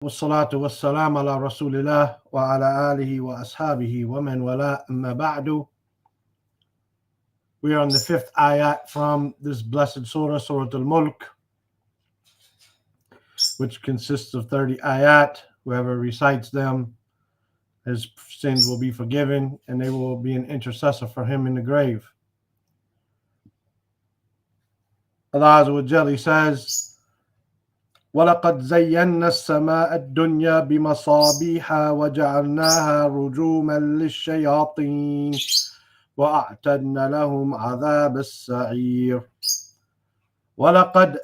والصلاة والسلام على رسول الله وعلى آله وأصحابه ومن ولا أما بعد. We are on the fifth ayat from this blessed surah, Surah al-Mulk, which consists of 30 ayat. Whoever recites them, his sins will be forgiven and they will be an intercessor for him in the grave. Allah Azza wa Jalla says, وَلَقَدْ زَيَّنَّا السَّمَاءَ الدُّنْيَا بِمَصَابِيحَ وَجَعَلْنَاهَا رُجُومًا لِلشَّيَاطِينِ وَأَعْتَدْنَا لَهُمْ عَذَابَ السَّعِيرِ. وَلَقَدْ,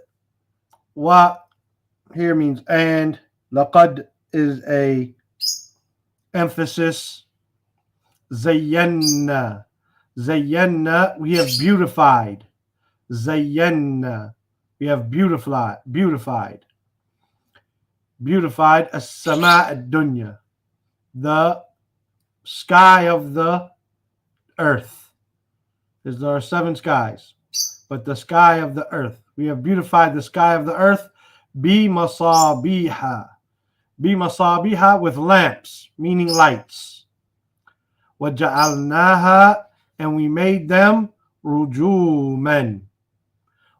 wa here means and, laqad is a emphasis. Zayyanna, zayyanna, we have beautified. Zayyanna, we have beautified. Beautified as-sama ad-dunya, the sky of the earth. There are 7 skies, but the sky of the earth. We have beautified the sky of the earth bi masabiha. Bi masabiha, with lamps, meaning lights. وَجَعَلْنَاهَا, and we made them rujuman.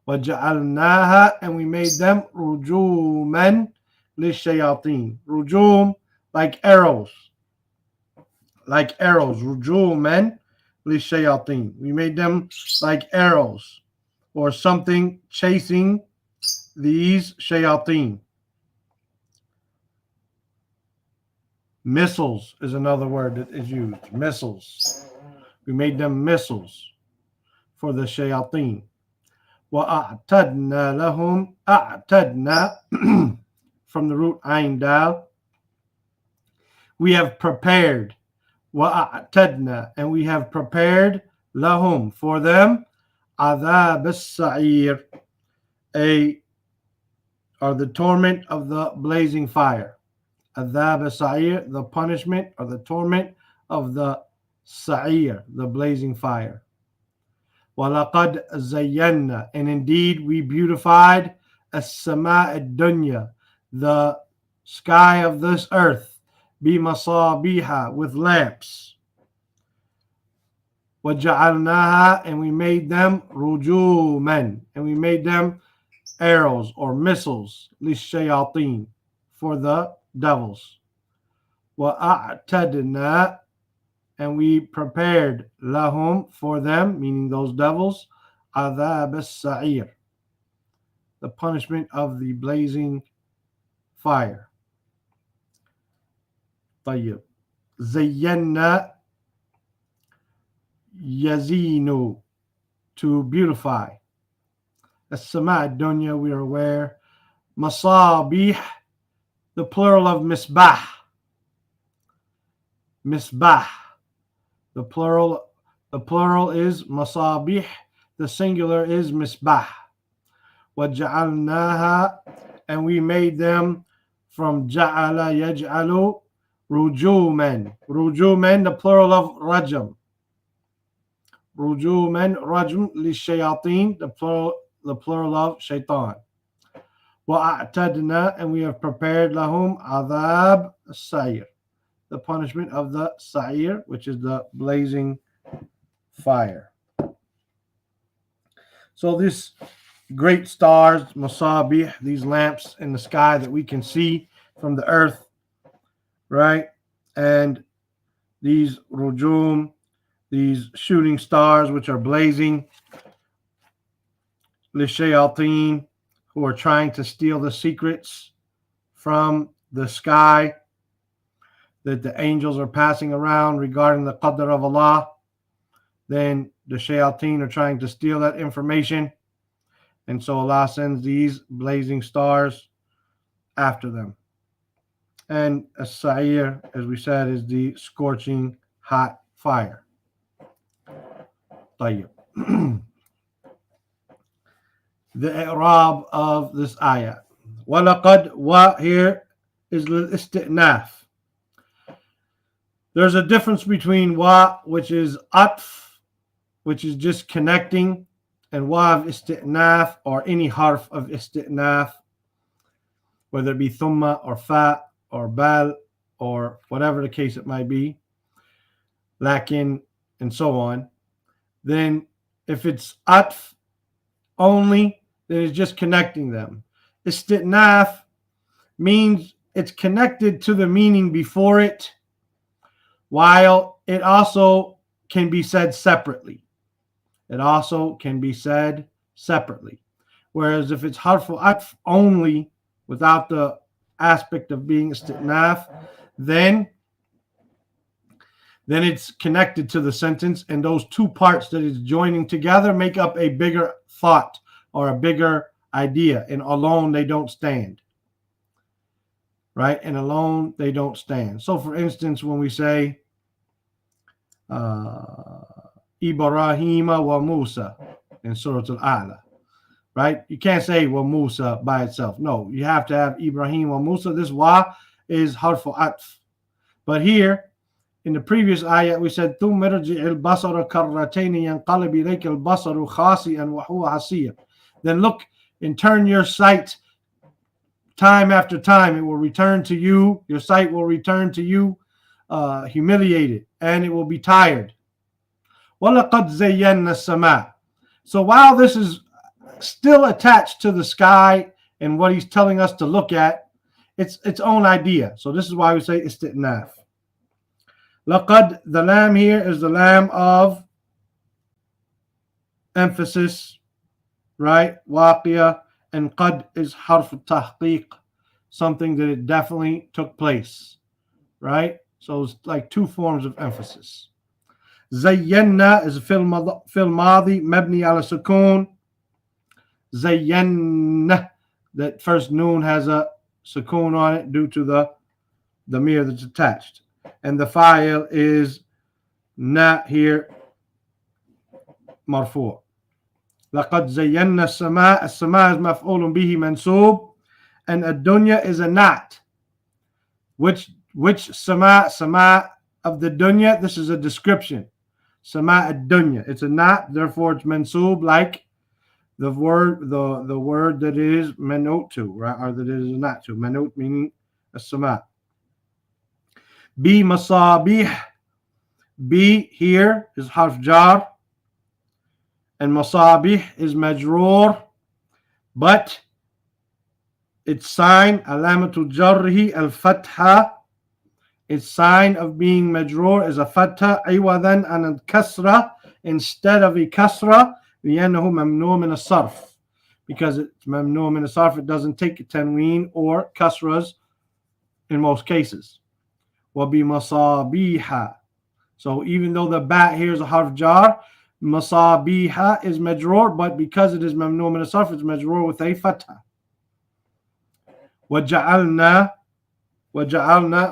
وَجَعَلْنَاهَا, and we made them rujuman lishayatin. Rujum, like arrows. Like arrows. Rujuman lishayatin. We made them like arrows or something chasing these shayatin. Missiles is another word that is used. Missiles. We made them missiles for the shayatin. وَأَعْتَدْنَا لَهُمْ, أَعْتَدْنَا from the root ayn dal. We have prepared. وَأَعْتَدْنَا, and we have prepared lahum, for them, عَذَابَ السَّعِيرِ, or the torment of the blazing fire. Adhab as-sa'ir, the punishment or the torment of the sa'ir, the blazing fire. وَلَقَدْ زَيَّنَّا, and indeed we beautified as-sama' ad-dunya, the sky of this earth, bimasabiha, with lamps. وَجَعَلْنَاهَا, and we made them rujuman, and we made them arrows or missiles, lishayatin, for the devils. وَأَعْتَدْنَا, and we prepared lahum, for them, meaning those devils, عَذَابَ السَّعِيرِ, the punishment of the blazing fire. طيب. زَيَّنَّا, yazinu, to beautify. As-sama' ad-dunya, we are aware. Masabih, the plural of misbah. Misbah. The plural is masabih. The singular is misbah. وَجَعَلْنَاهَا, and we made them from ja'ala yaj'alu rujuman. Rujuman, the plural of rajam. Rujuman, rajm, lishayatin, the plural of shaitan. وَأَعْتَدْنَا, and we have prepared lahum adhab as-sa'ir, the punishment of the sa'ir, which is the blazing fire. So these great stars, masabih, these lamps in the sky that we can see from the earth, right? And these rujum, these shooting stars which are blazing, lishayatin, who are trying to steal the secrets from the sky that the angels are passing around regarding the qadr of Allah. Then the shayateen are trying to steal that information, and so Allah sends these blazing stars after them. And as-sa'ir, as we said, is the scorching hot fire. طيب. The i'rab of this ayah. وَلَقَدْ, wa here is lil-isti'naf. There's a difference between wa, which is atf, which is just connecting, and wa of isti'naf, or any harf of isti'naf, whether it be thumma or fa. or bal or whatever the case it might be, lakin, and so on, then if it's atf only, then it's just connecting them. Istitnaf means it's connected to the meaning before it, while it also can be said separately. It also can be said separately. Whereas if it's harfu atf only, without the aspect of being istitnaf, then it's connected to the sentence, and those two parts that it's joining together make up a bigger thought or a bigger idea, and alone they don't stand. Right? And alone they don't stand. So for instance, when we say Ibrahima wa Musa in Surah al-Ayah, right? You can't say wa Musa by itself. No, you have to have Ibrahim wa Musa. This wa is harfu atf. But here, in the previous ayah, we said ثُمَّ ارْجِعِ الْبَصَرَ كَرَّتَيْنِ يَنْقَلِبْ إِلَيْكَ الْبَصَرُ خَاسِئًا وَهُوَ حَسِيرٌ. Then look and turn your sight time after time. It will return to you. Your sight will return to you humiliated, and it will be tired. وَلَقَدْ زَيَّنَّا السَّمَاءَ. So while this is still attached to the sky and what he's telling us to look at, it's its own idea. So this is why we say istitnaf. Laqad, the lam here is the lam of emphasis, right? Waqiya, and qad is harf tahqiq, something that it definitely took place, right? So it's like two forms of emphasis. Zayyanna is fil madi mabni ala sukun. Zayyanna, that first noon has a sukun on it due to the damir that's attached. And the fa'il is na here, marfu'. لقد زينا السماء. السماء is مفعول به منصوب, and الدنيا is a nat. Which sama of the dunya? This is a description. Sama ad-dunya. It's a nat, therefore it's mansub, like the word that is manut to, right? Or that is not to. Manut meaning a sama. Bi masabih. Bi here is harf jar, and masabih is majroor, but its sign alamatul jarhi al-fatha. Its sign of being majroor is a fatha, iwadan an al-kasra, instead of a kasra, لأنه ممنوع من الصرف. Because it's ممنوع من الصرف, it doesn't take tanween or kasras in most cases. وَبِمَصَابِيحَ. So even though the bat here is a harf jar, masabiha is majroor, but because it is mamnu min as-sarf, it's majroor with a fatha. وَجَعَلْنَا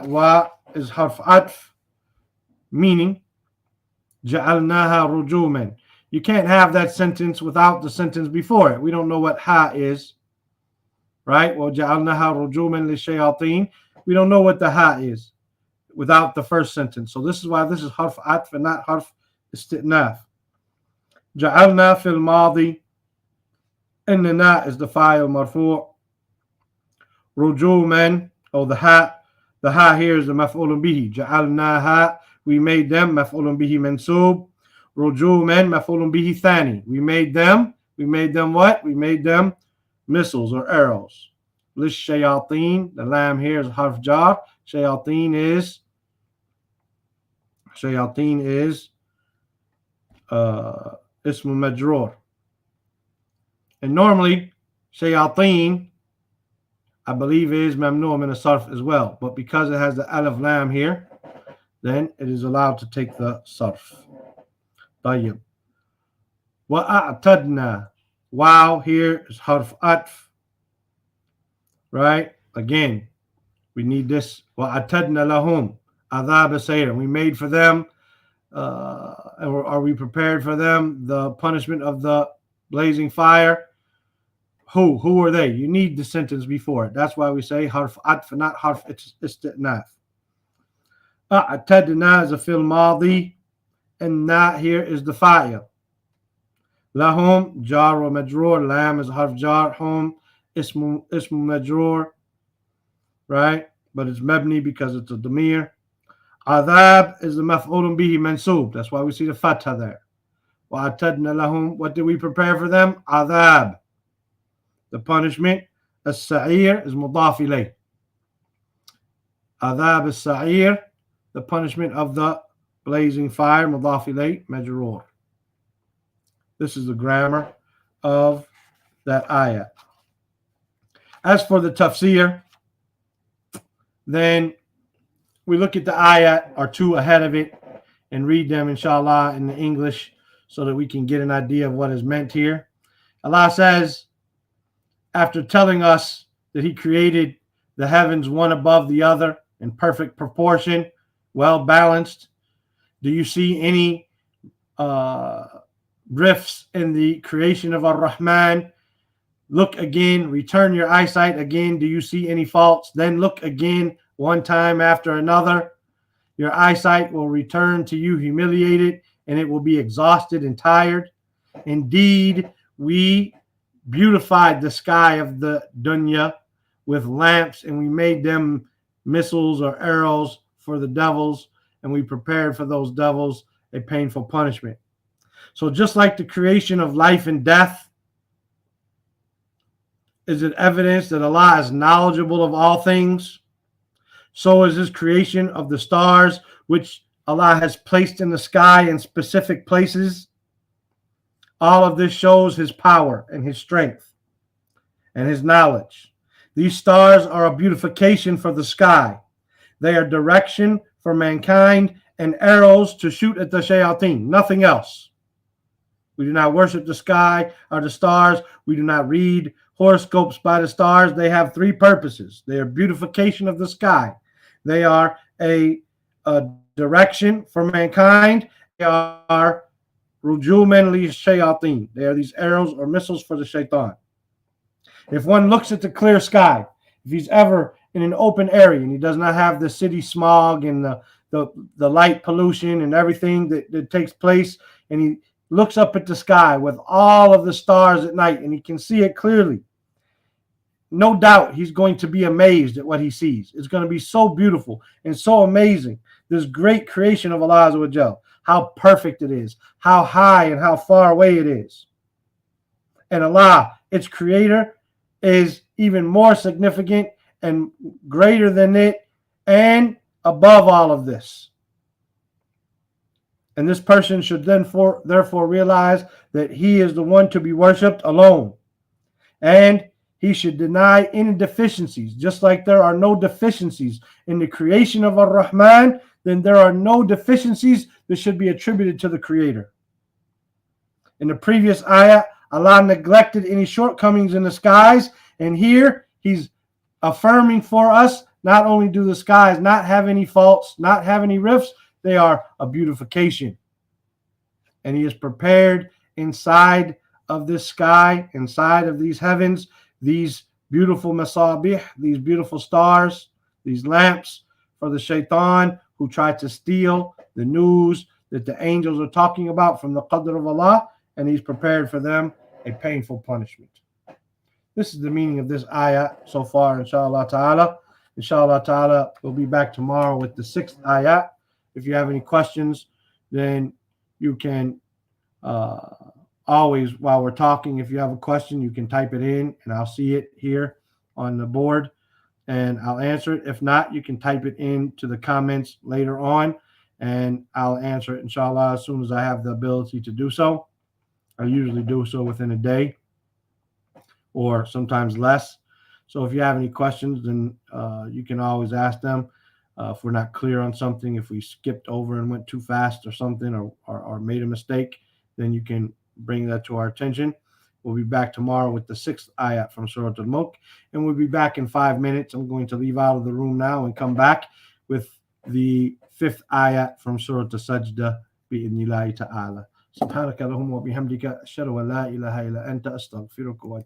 wa is harf atf, meaning جَعَلْنَاهَا رُجُومًا. You can't have that sentence without the sentence before it. We don't know what ha is, right? وَجَعَلْنَاهَا رُجُومًا لِلشَّيَاطِينِ. We don't know what the ha is without the first sentence. So this is why this is harf atf and not harf istitnaf. جعلنا في الماضي, إننا is the fa'il marfu'. رجوما, the ha here is the maf'ulun bihi. جعلناها, we made them, maf'ulun bihi mansub. رجوما maf'ulun bihi thani. We made them what? We made them missiles or arrows. للشياطين, the lam here is harf jar. Shayateen is ism majroor. And normally shayateen, I believe, is mamnu' min as-sarf as well, but because it has the alif lam here, then it is allowed to take the sarf. طيب. وَأَعْتَدْنَا, wow here is harf atf, right? Again, we need this. وَأَعْتَدْنَا لَهُمْ عَذَابَ سَيْرٍ. We made for them, are we prepared for them the punishment of the blazing fire? Who are they? You need the sentence before it. That's why we say harf atf, not harf istitnaf. أعتدنا is a fil madi, and na here is the fa'il. Lahum jar wa majroor. Lam is harf jar. Hum ismu majroor, right? but it's mabni because it's a damir. Adhab is the maf'ulun bihi mansub. That's why we see the fatha there. وَأَعْتَدْنَا لَهُمْ, what did we prepare for them? Adhab, the punishment. As-sa'ir is mudaf ilayh. Adhab as-sa'ir, the punishment of the blazing fire, mudaf ilayh, majroor. This is the grammar of that ayah. As for the tafsir, then we look at the ayah or two ahead of it and read them, inshallah, in the English so that we can get an idea of what is meant here. Allah says, after telling us that He created the heavens one above the other in perfect proportion, well balanced, do you see any rifts in the creation of Ar-Rahman? Look again, return your eyesight again. Do you see any faults? Then look again, one time after another. Your eyesight will return to you humiliated, and it will be exhausted and tired. Indeed, we beautified the sky of the dunya with lamps, and we made them missiles or arrows for the devils, and we prepared for those devils a painful punishment. So just like the creation of life and death is an evidence that Allah is knowledgeable of all things, so is His creation of the stars, which Allah has placed in the sky in specific places. All of this shows His power and His strength and His knowledge. These stars are a beautification for the sky. They are direction for mankind and arrows to shoot at the shayateen, nothing else. We do not worship the sky or the stars. We do not read horoscopes by the stars. They have three purposes. They are beautification of the sky. They are a direction for mankind. They are rujuman li shayateen. They are these arrows or missiles for the shaitan. If one looks at the clear sky, if he's ever in an open area and he does not have the city smog and the light pollution and everything that takes place, and he looks up at the sky with all of the stars at night and he can see it clearly, no doubt he's going to be amazed at what he sees. It's going to be so beautiful and so amazing. This great creation of Allah Azza wa Jal, how perfect it is, how high and how far away it is. And Allah, its creator, is even more significant and greater than it and above all of this. And this person should therefore realize that He is the one to be worshipped alone. And he should deny any deficiencies. Just like there are no deficiencies in the creation of Ar-Rahman, then there are no deficiencies that should be attributed to the Creator. In the previous ayah, Allah neglected any shortcomings in the skies, and here He's affirming for us, not only do the skies not have any faults, not have any rifts, they are a beautification. And He is prepared inside of this sky, inside of these heavens, these beautiful masabih, these beautiful stars, these lamps for the shaitan who tried to steal the news that the angels are talking about from the qadr of Allah, and He's prepared for them a painful punishment. This is the meaning of this ayah so far, inshallah ta'ala. Inshallah ta'ala, we'll be back tomorrow with the 6th ayah. If you have any questions, then you can always, while we're talking, if you have a question, you can type it in and I'll see it here on the board and I'll answer it. If not, you can type it into the comments later on and I'll answer it, inshallah, as soon as I have the ability to do so. I usually do so within a day or sometimes less. So if you have any questions, then you can always ask them. If we're not clear on something, if we skipped over and went too fast or something or made a mistake, then you can bring that to our attention. We'll be back tomorrow with the 6th ayat from Surah al-Mulk, and we'll be back in 5 minutes. I'm going to leave out of the room now and come back with the 5th ayat from Surah al-Sajdah bi'idhnillahi ta'ala. Subhanaka Allahumma wa bihamdika ashhadu an la ilaha illa anta astaghfiruka wa